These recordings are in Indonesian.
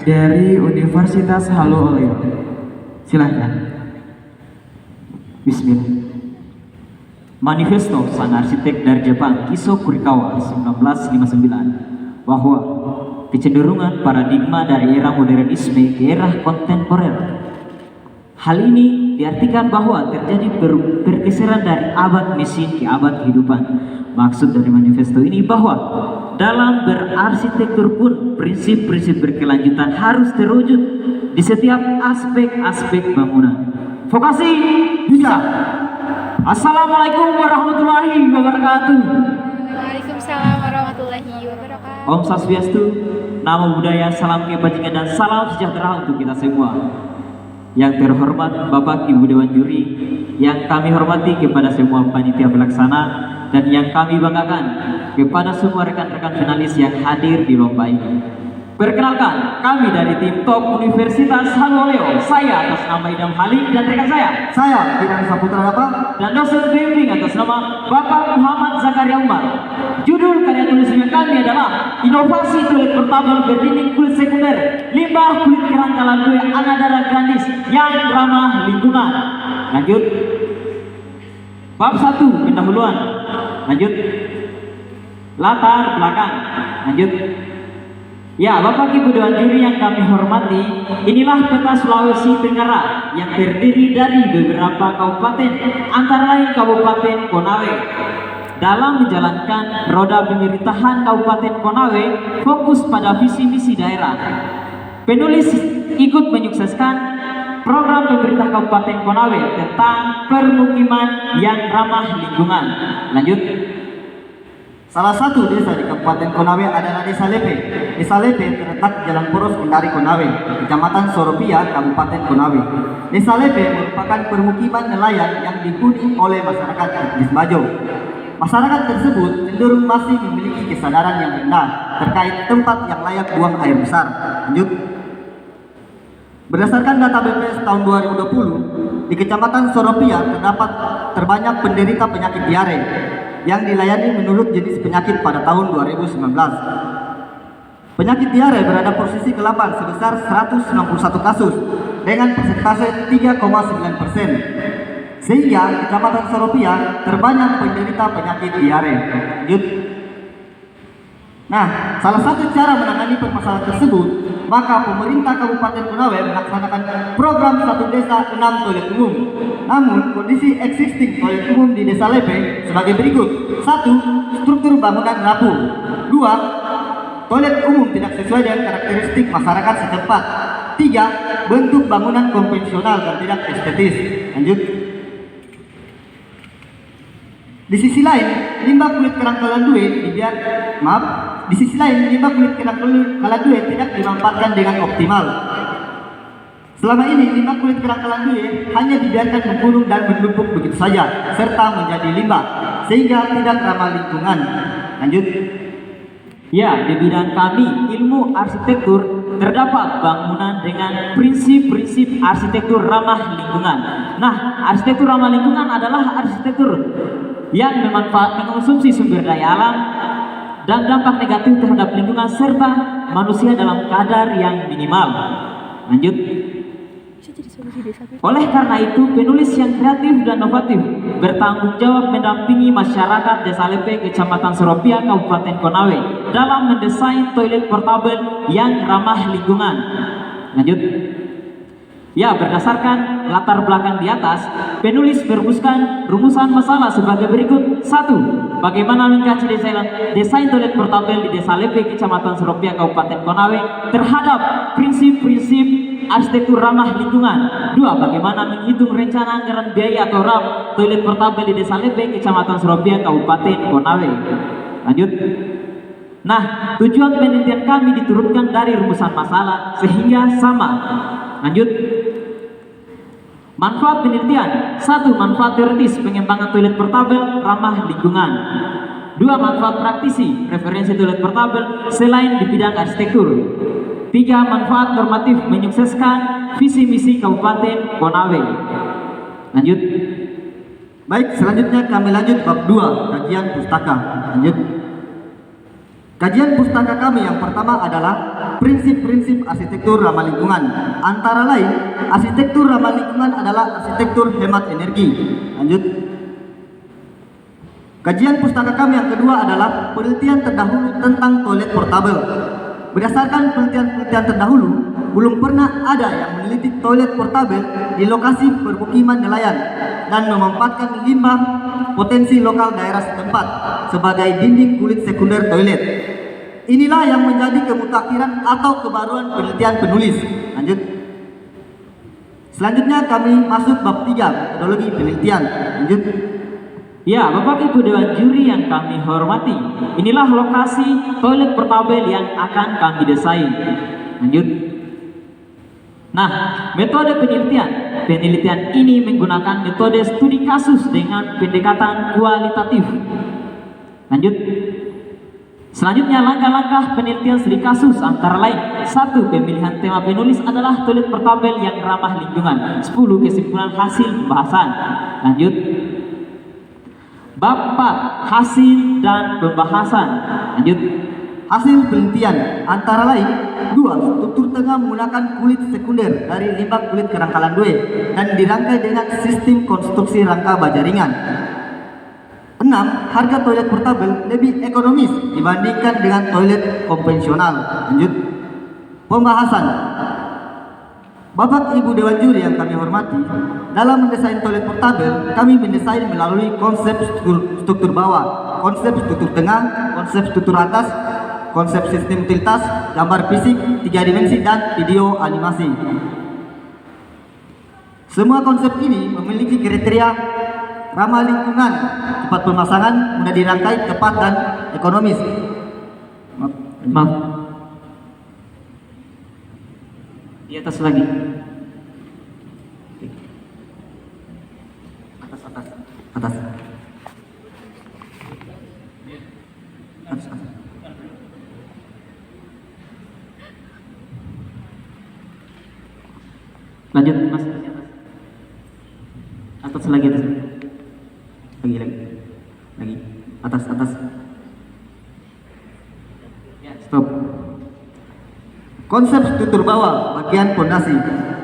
dari Universitas Halu Oleo. Silahkan. Bismillah. Manifesto sang arsitek dari Jepang Kiso Kurikawa 1959 bahwa kecenderungan paradigma dari era modernisme ke era kontemporer. Hal ini diartikan bahwa terjadi pergeseran dari abad mesin ke abad kehidupan. Maksud dari manifesto ini bahwa dalam berarsitektur pun prinsip-prinsip berkelanjutan harus terwujud di setiap aspek-aspek bangunan. Vokasi bisa. Assalamualaikum warahmatullahi wabarakatuh. Waalaikumsalam warahmatullahi wabarakatuh. Om Swastiastu, Namo Buddhaya, salam kebajikan dan salam sejahtera untuk kita semua. Yang terhormat Bapak Ibu Dewan Juri, yang kami hormati kepada semua panitia pelaksana, dan yang kami banggakan kepada semua rekan-rekan finalis yang hadir di lomba ini. Perkenalkan, kami dari tim Top Universitas Halu Oleo. Saya atas nama Idam Halim dan rekan saya Gilang Saputra Dapa, dan dosen bimbing atas nama Bapak Muhammad Zakaria Umar. Judul karya tulisnya kami adalah Inovasi Toilet Portable Berdinding Kulit Sekunder Limbah Kulit Kerang Kaladue Anadara Grandis yang ramah lingkungan. Lanjut. Bab 1, pendahuluan. Lanjut. Latar belakang. Lanjut. Ya, Bapak Ibu Dewan Juri yang kami hormati, inilah peta Sulawesi Tenggara yang terdiri dari beberapa kabupaten, antara lain Kabupaten Konawe. Dalam menjalankan roda pemerintahan Kabupaten Konawe, fokus pada visi misi daerah. Penulis ikut menyukseskan program pemerintah Kabupaten Konawe tentang permukiman yang ramah lingkungan. Lanjut. salah satu desa di Kabupaten Konawe adalah Desa Lepe. Desa Lepe terletak di Jalan Poros Kendari Konawe, Kecamatan Soropia, Kabupaten Konawe. Desa Lepe merupakan permukiman nelayan yang dihuni oleh masyarakat etnis Bajo. Masyarakat tersebut cenderung masih memiliki kesadaran yang rendah terkait tempat yang layak buang air besar. Lanjut. Berdasarkan data BPS tahun 2020, di Kecamatan Soropia terdapat terbanyak penderita penyakit diare yang dilayani menurut jenis penyakit pada tahun 2019. Penyakit diare berada posisi ke-8 sebesar 161 kasus dengan persentase 3,9%. Sehingga Kecamatan Soropia terbanyak penderita penyakit diare. Lanjut. Nah, salah satu cara menangani permasalahan tersebut, maka pemerintah Kabupaten Konawe melaksanakan program Satu Desa 6 Toilet Umum. Namun, kondisi existing toilet umum di Desa Lepe sebagai berikut. 1. Struktur bangunan rapuh. 2. Toilet umum tidak sesuai dengan karakteristik masyarakat setempat. 3. Bentuk bangunan konvensional dan tidak estetis. Lanjut. Di sisi lain, limbah kulit kerang kaladue tidak dimanfaatkan dengan optimal. Selama ini limbah kulit kerang kaladue hanya dibiarkan menggunung dan menumpuk begitu saja, serta menjadi limbah, sehingga tidak ramah lingkungan. Lanjut. Ya, di bidang kami, ilmu arsitektur, terdapat bangunan dengan prinsip-prinsip arsitektur ramah lingkungan. Nah, arsitektur ramah lingkungan adalah arsitektur yang mengkonsumsi sumber daya alam dan dampak negatif terhadap lingkungan serta manusia dalam kadar yang minimal. Lanjut. Oleh karena itu, penulis yang kreatif dan inovatif bertanggung jawab mendampingi masyarakat Desa Lepe, Kecamatan Soropia, Kabupaten Konawe dalam mendesain toilet portable yang ramah lingkungan. Lanjut. Ya, berdasarkan latar belakang di atas, penulis merumuskan rumusan masalah sebagai berikut. 1. Bagaimana mengkaji desain toilet portable di Desa Lepe, Kecamatan Soropia, Kabupaten Konawe terhadap prinsip-prinsip arsitektur ramah lingkungan. 2. Bagaimana menghitung rencana anggaran biaya atau RAP toilet portable di Desa Lepe, Kecamatan Soropia, Kabupaten Konawe. Lanjut. Nah, tujuan penelitian kami diturunkan dari rumusan masalah sehingga sama. Lanjut. Manfaat penelitian. 1. Manfaat teoritis pengembangan toilet portable ramah lingkungan. 2. Manfaat praktisi referensi toilet portable selain di bidang arsitektur. 3. Manfaat normatif menyukseskan visi misi Kabupaten Konawe. Lanjut. Baik, selanjutnya kami lanjut bab 2, kajian pustaka. Lanjut. Kajian pustaka kami yang pertama adalah prinsip-prinsip arsitektur ramah lingkungan. Antara lain, arsitektur ramah lingkungan adalah arsitektur hemat energi. Lanjut. Kajian pustaka kami yang kedua adalah penelitian terdahulu tentang toilet portable. Berdasarkan penelitian terdahulu, belum pernah ada yang meneliti toilet portable di lokasi permukiman nelayan dan memanfaatkan limbah potensi lokal daerah setempat sebagai dinding kulit sekunder toilet. Inilah yang menjadi kemutakhiran atau kebaruan penelitian penulis. Lanjut. Selanjutnya kami masuk bab 3, metodologi penelitian. Lanjut. Ya, Bapak Ibu Dewan Juri yang kami hormati, inilah lokasi toilet portable yang akan kami desain. Lanjut. Nah, metode penelitian ini menggunakan metode studi kasus dengan pendekatan kualitatif. Lanjut. Selanjutnya, langkah-langkah penelitian studi kasus antara lain: 1. Pemilihan tema penulis adalah toilet portable yang ramah lingkungan. 10. Kesimpulan hasil pembahasan. Lanjut. Bab 4, hasil dan pembahasan. Lanjut. Hasil penelitian antara lain: 2. Struktur tengah menggunakan kulit sekunder dari limbah kulit kerangkalan due dan dirangkai dengan sistem konstruksi rangka baja ringan. 6. Harga toilet portable lebih ekonomis dibandingkan dengan toilet konvensional. Lanjut. Pembahasan. Bapak Ibu Dewan Juri yang kami hormati, dalam mendesain toilet portable, kami mendesain melalui konsep struktur bawah, konsep struktur tengah, konsep struktur atas, konsep sistem utilitas, gambar fisik, 3 dimensi, dan video animasi. Semua konsep ini memiliki kriteria ramah lingkungan, cepat pemasangan, mudah dirangkai, tepat, dan ekonomis. Maaf. Di atas lagi. Atas. Lanjut, Mas. Atas lagi. Lagi. Atas. Ya, stop. Konsep struktur bawah, bagian pondasi.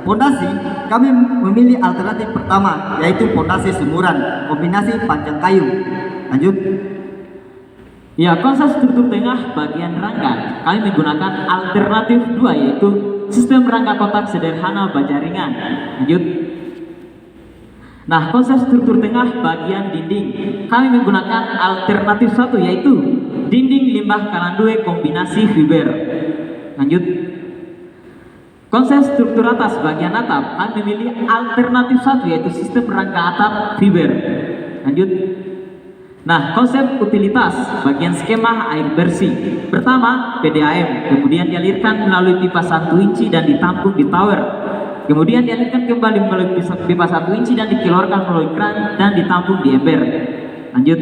Pondasi, kami memilih alternatif pertama, yaitu pondasi sumuran, kombinasi panjang kayu. Lanjut. Ya, konsep struktur tengah bagian rangka, kami menggunakan alternatif 2, yaitu sistem rangka kotak sederhana baja ringan. Lanjut. Nah, konsep struktur tengah bagian dinding, kami menggunakan alternatif 1, yaitu dinding limbah kalandue kombinasi fiber. Lanjut. Konsep struktur atas bagian atap, kami memilih alternatif 1, yaitu sistem rangka atap fiber. Lanjut. Nah, konsep utilitas bagian skema air bersih. Pertama, PDAM, kemudian dialirkan melalui pipa 1 inci dan ditampung di tower. Kemudian dialirkan kembali melalui pipa 1 inci dan dikeluarkan melalui kran dan ditampung di ember. Lanjut.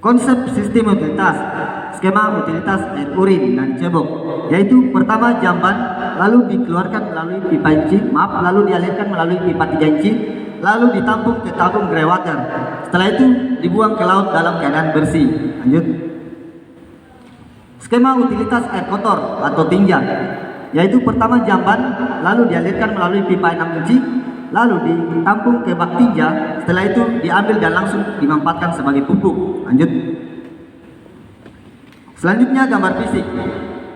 Konsep sistem utilitas, skema utilitas air urin dan cebok, yaitu pertama jamban, lalu dikeluarkan melalui lalu dialirkan melalui pipa 3 inci, lalu ditampung ke tabung grey water. Setelah itu dibuang ke laut dalam keadaan bersih. Lanjut. Skema utilitas air kotor atau tinja, yaitu pertama jamban, lalu dialirkan melalui pipa 6 inci, lalu ditampung ke bak tinja. Setelah itu diambil dan langsung dimanfaatkan sebagai pupuk. Lanjut. Selanjutnya gambar fisik.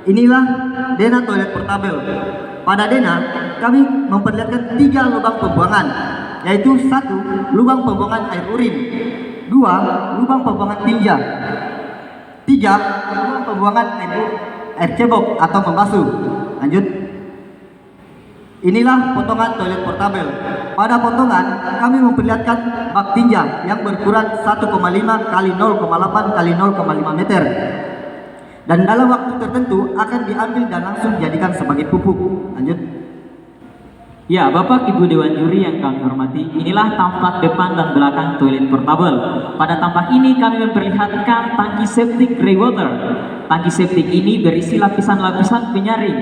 Inilah Dena toilet portable. Pada Dena, kami memperlihatkan 3 lubang pembuangan, yaitu 1. Lubang pembuangan air urin, 2. Lubang pembuangan tinja, 3. Lubang pembuangan air cebok atau membasuh. Lanjut. Inilah potongan toilet portable. Pada potongan, kami memperlihatkan bak tinja yang berukuran 1,5 kali 0,8 kali 0,5 meter. Dan dalam waktu tertentu akan diambil dan langsung dijadikan sebagai pupuk. Lanjut. Ya, Bapak Ibu Dewan Juri yang kami hormati, inilah tampak depan dan belakang toilet portable. Pada tampak ini kami memperlihatkan tangki septic grey water. Tangki septic ini berisi lapisan-lapisan penyaring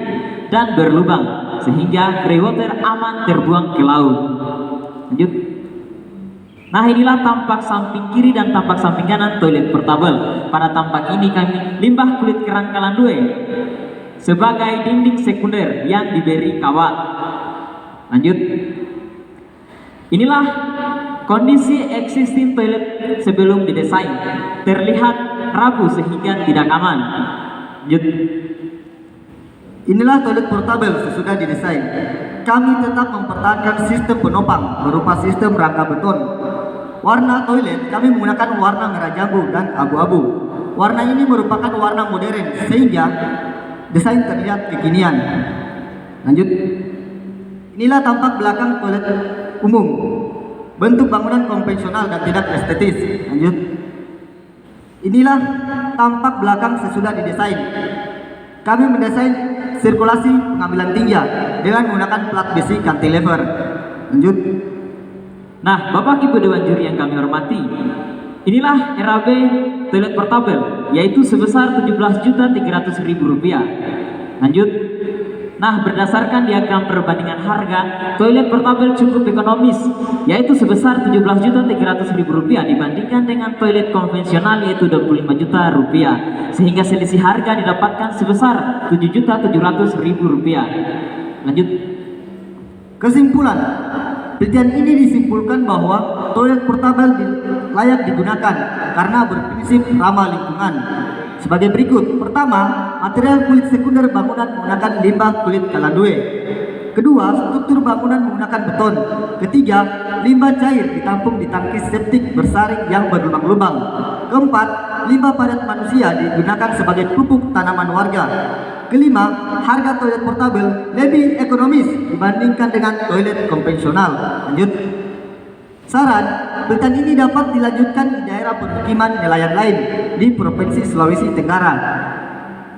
dan berlubang sehingga grey water aman terbuang ke laut. Lanjut. Nah, inilah tampak samping kiri dan tampak samping kanan toilet portable. Pada tampak ini kami limbah kulit kerangkalan due sebagai dinding sekunder yang diberi kawat. Lanjut. Inilah kondisi existing toilet sebelum didesain. Terlihat rapuh sehingga tidak aman. Lanjut. Inilah toilet portabel sesudah didesain. Kami tetap mempertahankan sistem penopang berupa sistem rangka beton. Warna toilet kami menggunakan warna merah jambu dan abu-abu. Warna ini merupakan warna modern sehingga desain terlihat kekinian. Lanjut. Inilah tampak belakang toilet umum. Bentuk bangunan konvensional dan tidak estetis. Lanjut. Inilah tampak belakang sesudah didesain. Kami mendesain sirkulasi pengambilan tinja dengan menggunakan plat besi cantilever. Lanjut. Nah, Bapak Ibu Dewan Juri yang kami hormati, inilah RAB toilet portabel, yaitu sebesar Rp17.300.000. Lanjut. Nah, berdasarkan diagram perbandingan harga, toilet portabel cukup ekonomis, yaitu sebesar Rp17.300.000 dibandingkan dengan toilet konvensional yaitu Rp25 juta, sehingga selisih harga didapatkan sebesar Rp7.700.000. Lanjut. Kesimpulan, penelitian ini disimpulkan bahwa toilet portabel layak digunakan karena berprinsip ramah lingkungan. Sebagai berikut. Pertama, material kulit sekunder bangunan menggunakan limbah kulit kalandue. Kedua, struktur bangunan menggunakan beton. Ketiga, limbah cair ditampung di tangki septik bersaring yang berlubang-lubang. Keempat, limbah padat manusia digunakan sebagai pupuk tanaman warga. Kelima, harga toilet portabel lebih ekonomis dibandingkan dengan toilet konvensional. Lanjut. Saran, penelitian ini dapat dilanjutkan di daerah permukiman nelayan lain di Provinsi Sulawesi Tenggara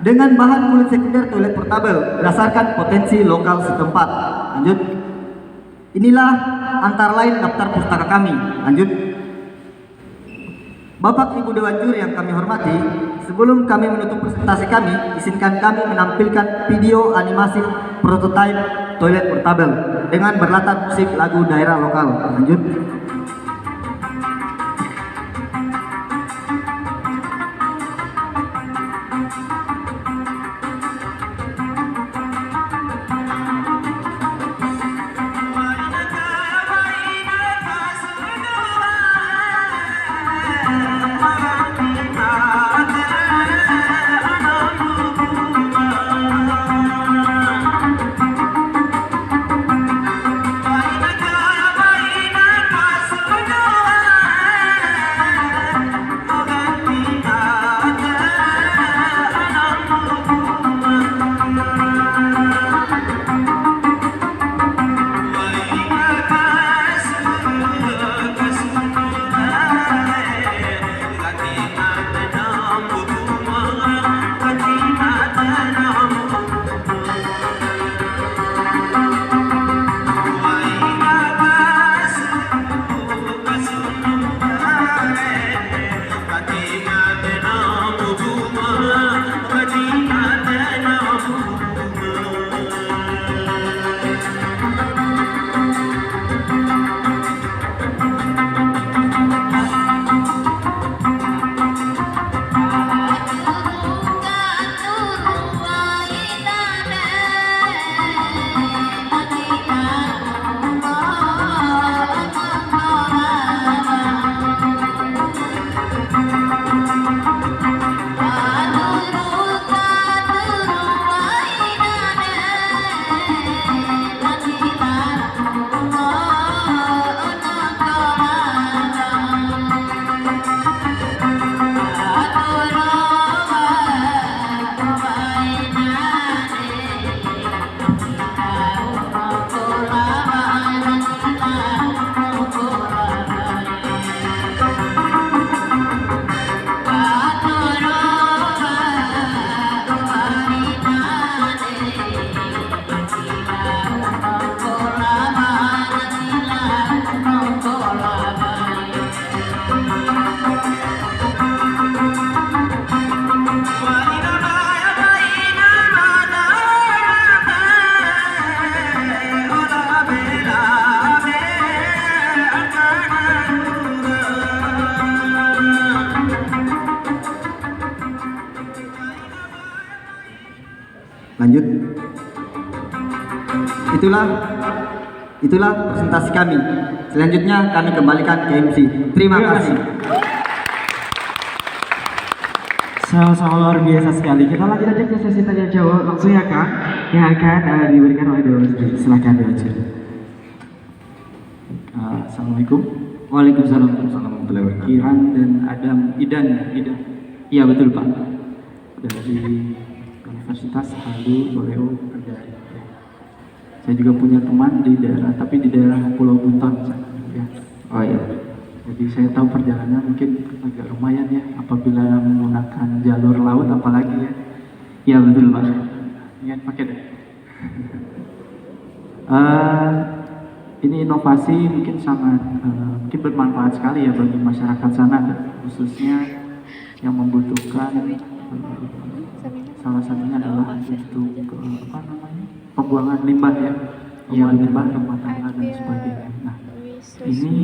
dengan bahan kulit sekunder toilet portabel berdasarkan potensi lokal setempat. Lanjut. Inilah antara lain daftar pustaka kami. Lanjut. Bapak Ibu Dewan Juri yang kami hormati, sebelum kami menutup presentasi kami, izinkan kami menampilkan video animasi prototipe toilet portabel dengan berlatar musik lagu daerah lokal. Lanjut. Lanjut. Itulah presentasi kami. Selanjutnya kami kembalikan ke MC. Terima kasih. Sama-sama luar biasa sekali. Kita lanjut aja ke sesi tanya jawab langsung ya Kak, yang akan diberikan oleh Dewa sendiri. Silakan Dewa. Assalamualaikum. Waalaikumsalam warahmatullahi wabarakatuh. Kiran dan Adam Idan. Iya betul Pak. Dari Universitas Halu Boreo Kendari. Saya juga punya teman di daerah, tapi di daerah Pulau Bunton. Ya. Oh iya. Jadi saya tahu perjalanannya mungkin agak lumayan ya, apabila menggunakan jalur laut apalagi ya. Iya betul Pak. Ingat pakai deh. Ini inovasi mungkin sangat mungkin bermanfaat sekali ya bagi masyarakat sana, khususnya yang membutuhkan salah satunya adalah untuk pembuangan limbah ya, pembuangan limbah rumah tangga dan sebagainya. Nah, ini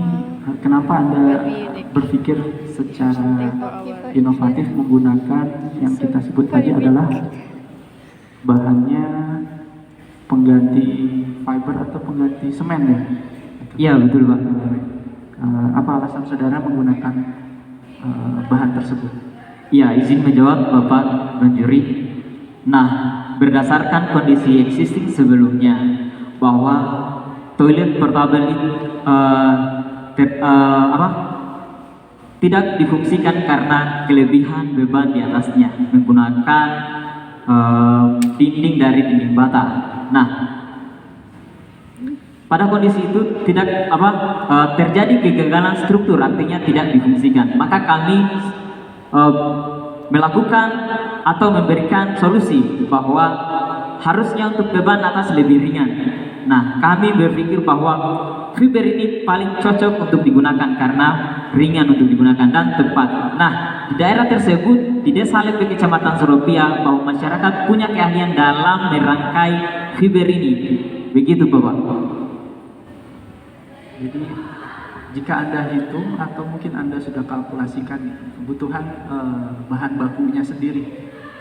kenapa Anda berpikir secara inovatif menggunakan yang kita sebut tadi adalah bahannya pengganti fiber atau pengganti semen ya? Iya betul Pak. Apa alasan saudara menggunakan bahan tersebut? Iya, izin menjawab Bapak Banjuri. Nah, berdasarkan kondisi existing sebelumnya bahwa toilet portable itu tidak difungsikan karena kelebihan beban di atasnya menggunakan dinding dari dinding bata. Nah, pada kondisi itu tidak terjadi kegagalan struktur, artinya tidak difungsikan. Maka kami melakukan atau memberikan solusi bahwa harusnya untuk beban atas lebih ringan. Nah, kami berpikir bahwa fiber ini paling cocok untuk digunakan karena ringan untuk digunakan dan tepat. Nah, di daerah tersebut di Desa Lepe Kecamatan Seropia bahwa masyarakat punya keahlian dalam merangkai fiber ini. Begitu Bapak. Jadi jika Anda hitung atau mungkin Anda sudah kalkulasikan kebutuhan bahan bakunya sendiri,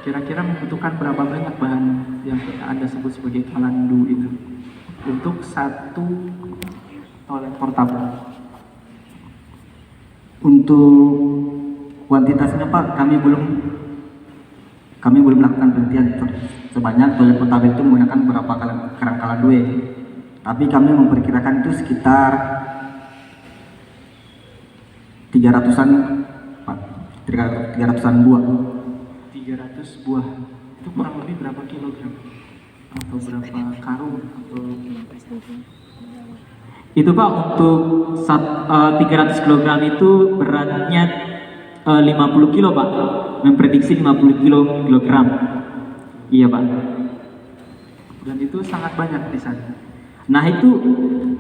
kira-kira membutuhkan berapa banyak bahan yang Anda sebut sebagai kalandu itu untuk satu toilet portable? Untuk kuantitasnya Pak, kami belum melakukan penelitian sebanyak toilet portable itu menggunakan berapa kerang kalandue. Tapi kami memperkirakan itu sekitar 300-an Pak, 300-an buah. 300 buah itu kurang lebih berapa kilogram atau berapa karung atau Itu Pak untuk 300 kg itu beratnya 50 kilo Pak. Memprediksi 50 kilogram. Iya Pak. dan itu sangat banyak di sana. Nah itu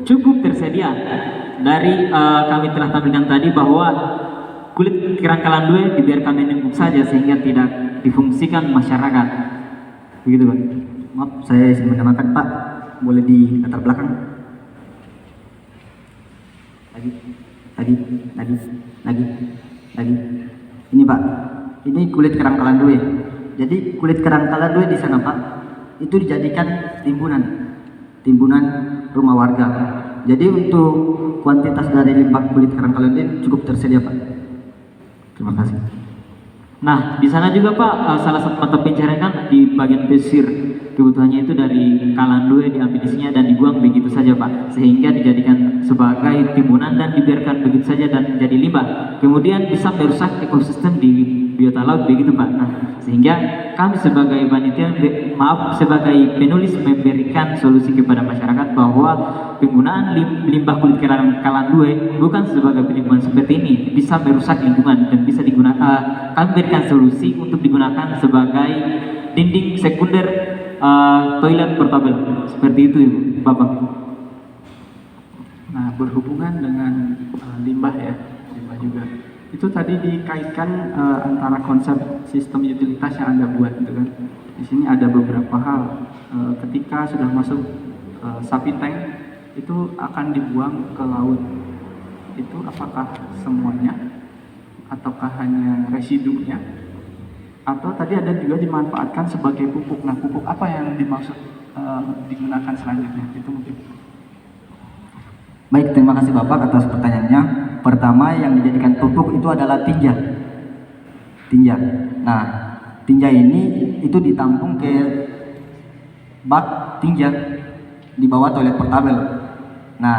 cukup tersedia. Dari kami telah tampilkan tadi bahwa kulit kerang kalandue dibiarkan menumpuk saja sehingga tidak difungsikan masyarakat. Begitu Pak. Maaf, saya izin menambahkan Pak, boleh di latar belakang? Lagi. Ini Pak, ini kulit kerang kalandue. Jadi kulit kerang kalandue di sana Pak, itu dijadikan timbunan rumah warga. Jadi untuk kuantitas dari limbah kulit kerang kalandue cukup tersedia Pak. Terima kasih. Nah, di sana juga Pak, salah satu mata pencarian kan di bagian pesisir. Kebutuhannya itu dari kalandue diambil isinya dan dibuang begitu saja Pak, sehingga dijadikan sebagai timbunan dan dibiarkan begitu saja dan menjadi limbah. Kemudian bisa merusak ekosistem di biota laut begitu Pak. Nah, sehingga kami sebagai panitia, sebagai penulis memberikan solusi kepada masyarakat bahwa penggunaan limbah kulit kerang kalandue bukan sebagai penimbunan seperti ini, bisa merusak lingkungan dan bisa digunakan. Kami berikan solusi untuk digunakan sebagai dinding sekunder toilet portable seperti itu Bapak. Nah, berhubungan dengan limbah ya, limbah juga. Itu tadi dikaitkan antara konsep sistem utilitas yang Anda buat gitu kan. Di sini ada beberapa hal. Ketika sudah masuk sapi tank itu akan dibuang ke laut. Itu apakah semuanya ataukah hanya residunya Atau tadi ada juga dimanfaatkan sebagai pupuk. Nah, pupuk apa yang dimaksud digunakan selanjutnya? Itu mungkin. Baik, terima kasih Bapak atas pertanyaannya. Pertama, yang dijadikan pupuk itu adalah tinja. Tinja. Nah, tinja ini itu ditampung ke bak tinja di bawah toilet portabel.